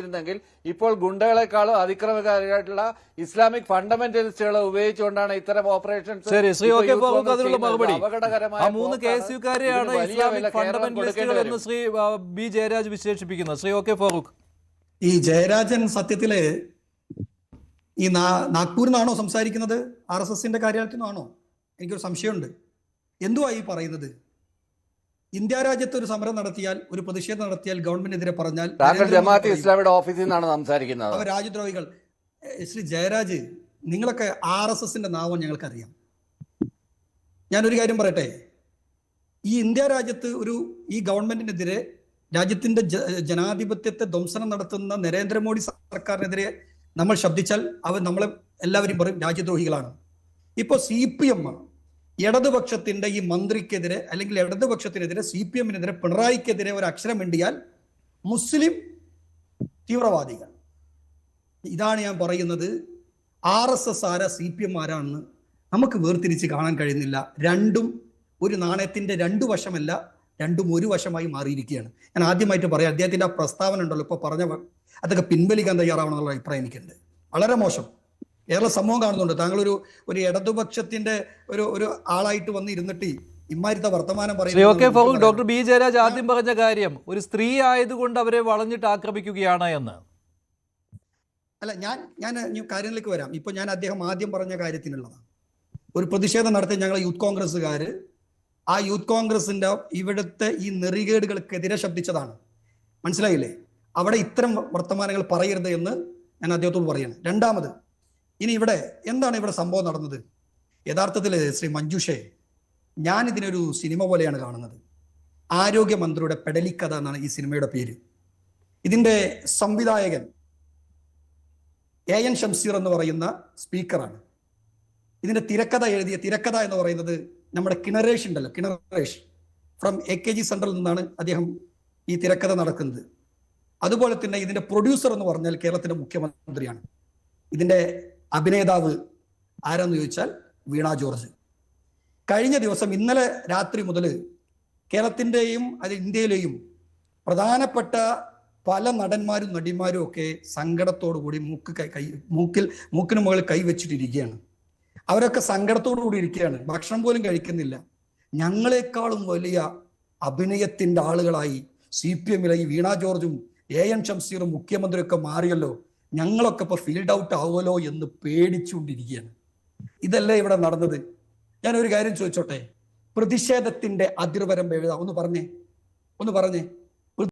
െങ്കിൽ ഇപ്പോൾ ഗുണ്ടകളെക്കാളും അതിക്രമകാരിയായിട്ടുള്ള ഇസ്ലാമിക് ഫണ്ടമെന്റലിസ്റ്റുകളെ ഉപയോഗിച്ചുകൊണ്ടാണ് ഇത്തരം ഓപ്പറേഷൻസ്. ശരി, ശ്രീ ഒ കെ ഫാറൂഖ് അതിനുള്ള മറുപടി. ആ 3 KSUക്കാരെയാണ് ഇസ്ലാമിക് ഫണ്ടമെന്റലിസ്റ്റുകൾ എന്ന് ശ്രീ ബി ജയരാജ് വിശേഷിപ്പിക്കുന്നത്. ശ്രീ ഒ കെ ഫാറൂഖ്, ഈ ജയരാജൻ സത്യത്തില് ഈ നാഗ്പൂരിൽ നിന്നാണോ സംസാരിക്കുന്നത്? RSSന്റെ കാര്യാലയത്തിൽ നിന്നാണോ? എനിക്കൊരു സംശയമുണ്ട്. എന്തുവാ ഈ പറയുന്നത്? ഇന്ത്യ രാജ്യത്ത് ഒരു സമരം നടത്തിയാൽ, ഒരു പ്രതിഷേധം നടത്തിയാൽ, ഗവൺമെന്റിനെതിരെ പറഞ്ഞാൽ ജമാഅത്തെ ഇസ്ലാമിയുടെ ഓഫീസിൽ നിന്നാണ് സംസാരിക്കുന്നത്. അവർ രാജ്യദ്രോഹികൾ. ശ്രീ ജയരാജ്, നിങ്ങളൊക്കെ RSSന്റെ നാമം ഞങ്ങൾക്കറിയാം. ഞാനൊരു കാര്യം പറയട്ടെ, ഈ ഇന്ത്യ രാജ്യത്ത് ഈ ഗവൺമെന്റിനെതിരെ, രാജ്യത്തിന്റെ ജനാധിപത്യത്തെ ധ്വംസനം നടത്തുന്ന നരേന്ദ്രമോദി സർക്കാരിനെതിരെ നമ്മൾ ശബ്ദിച്ചാൽ നമ്മളെ എല്ലാവരും പറയും രാജ്യദ്രോഹികളാണ്. ഇപ്പൊ CPM ഇടതുപക്ഷത്തിന്റെ ഈ മന്ത്രിക്കെതിരെ, അല്ലെങ്കിൽ ഇടതുപക്ഷത്തിനെതിരെ, CPMനെതിരെ, പിണറായിക്കെതിരെ ഒരു അക്ഷരം മിണ്ടിയാൽ മുസ്ലിം തീവ്രവാദികൾ. ഇതാണ് ഞാൻ പറയുന്നത്. RSS ആരാ, CPM ആരാണെന്ന് നമുക്ക് വേർതിരിച്ച് കാണാൻ കഴിയുന്നില്ല. രണ്ടും ഒരു നാണയത്തിന്റെ രണ്ടു വശമല്ല, രണ്ടും ഒരു വശമായി മാറിയിരിക്കുകയാണ്. ഞാൻ ആദ്യമായിട്ട് പറയാം, അദ്ദേഹത്തിന്റെ ആ പ്രസ്താവന ഉണ്ടല്ലോ ഇപ്പൊ പറഞ്ഞ, അതൊക്കെ പിൻവലിക്കാൻ തയ്യാറാവണമെന്നുള്ള അഭിപ്രായം എനിക്കുണ്ട്. വളരെ മോശം. കേരള സമൂഹം കാണുന്നുണ്ട്. താങ്കൾ ഒരു ഇടതുപക്ഷത്തിന്റെ ഒരു ആളായിട്ട് വന്ന് ഇരുന്നിട്ട് ഇമ്മാരിത്തെ വർത്തമാനം പറയുന്നത്. ഡോക്ടർ ബി ജയരാജ് ആദ്യം പറഞ്ഞ കാര്യം, ഒരു സ്ത്രീ ആയതുകൊണ്ട് അവരെ വളഞ്ഞിട്ട് ആക്രമിക്കുകയാണ് എന്ന്. അല്ല, ഞാൻ കാര്യങ്ങളിലേക്ക് വരാം. ഇപ്പൊ ഞാൻ അദ്ദേഹം ആദ്യം പറഞ്ഞ കാര്യത്തിനുള്ളതാണ്. ഒരു പ്രതിഷേധം നടത്തിയ ഞങ്ങൾ യൂത്ത് കോൺഗ്രസ്സുകാര് ആ യൂത്ത് കോൺഗ്രസിന്റെ ഇവിടുത്തെ ഈ നെറികേടുകൾക്കെതിരെ ശബ്ദിച്ചതാണ്. മനസ്സിലായില്ലേ? അവിടെ ഇത്തരം വർത്തമാനങ്ങൾ പറയരുത് എന്ന് ഞാൻ അദ്ദേഹത്തോട് പറയാണ്. രണ്ടാമത്, ഇനി എന്താണ് ഇവിടെ സംഭവം നടന്നത്? യഥാർത്ഥത്തിൽ ശ്രീ മഞ്ജുഷേ, ഞാൻ ഇതിനൊരു സിനിമ പോലെയാണ് കാണുന്നത്. ആരോഗ്യമന്ത്രിയുടെ പെടലിക്കഥ എന്നാണ് ഈ സിനിമയുടെ പേര്. ഇതിന്റെ സംവിധായകൻ AN ഷംസീർ എന്ന് പറയുന്ന സ്പീക്കറാണ്. ഇതിന്റെ തിരക്കഥ എന്ന് പറയുന്നത് നമ്മുടെ കിണറേഷ് ഉണ്ടല്ലോ, കിണറേഷ് ഫ്രം AKG സെൻട്രൽ നിന്നാണ് അദ്ദേഹം ഈ തിരക്കഥ നടക്കുന്നത്. അതുപോലെ തന്നെ ഇതിന്റെ പ്രൊഡ്യൂസർ എന്ന് പറഞ്ഞാൽ കേരളത്തിന്റെ മുഖ്യമന്ത്രിയാണ്. ഇതിന്റെ അഭിനേതാവ് ആരാന്ന് ചോദിച്ചാൽ വീണ ജോർജ്. കഴിഞ്ഞ ദിവസം, ഇന്നലെ രാത്രി മുതൽ കേരളത്തിന്റെയും ഇന്ത്യയിലെയും പ്രധാനപ്പെട്ട പല നടന്മാരും നടിമാരും ഒക്കെ സങ്കടത്തോടു കൂടി മൂക്കിന് മുകളിൽ കൈവച്ചിട്ടിരിക്കുകയാണ്. അവരൊക്കെ സങ്കടത്തോടു കൂടി ഇരിക്കുകയാണ്. ഭക്ഷണം പോലും കഴിക്കുന്നില്ല. ഞങ്ങളെക്കാളും വലിയ അഭിനയത്തിന്റെ ആളുകളായി CPMലെ ഈ വീണ ജോർജും AN ഷംസീറും മുഖ്യമന്ത്രിയൊക്കെ മാറിയല്ലോ, ഞങ്ങളൊക്കെ ഇപ്പൊ ഫീൽഡ് ഔട്ട് ആവുമല്ലോ എന്ന് പേടിച്ചുകൊണ്ടിരിക്കുകയാണ്. ഇതല്ലേ ഇവിടെ നടന്നത്? ഞാനൊരു കാര്യം ചോദിച്ചോട്ടെ, പ്രതിഷേധത്തിന്റെ അതിർവരം എഴുതാ ഒന്ന് പറഞ്ഞേ.